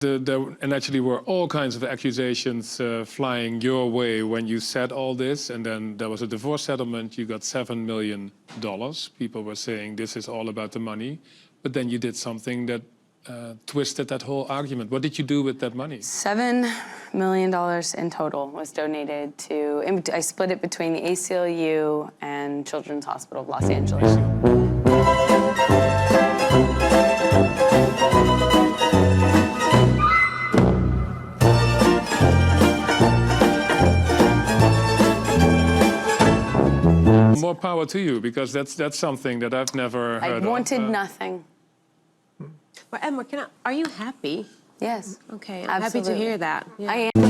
And actually were all kinds of accusations flying your way when you said all this, and then there was a divorce settlement, you got $7 million. People were saying this is all about the money, but then you did something that twisted that whole argument. What did you do with that money? $7 million in total was donated to, I split it between the ACLU and Children's Hospital of Los Angeles. More power to you, because that's something that I've never heard of. I wanted nothing. Well, Emma, are you happy? Yes. Okay, I'm happy to hear that. Yeah. I am.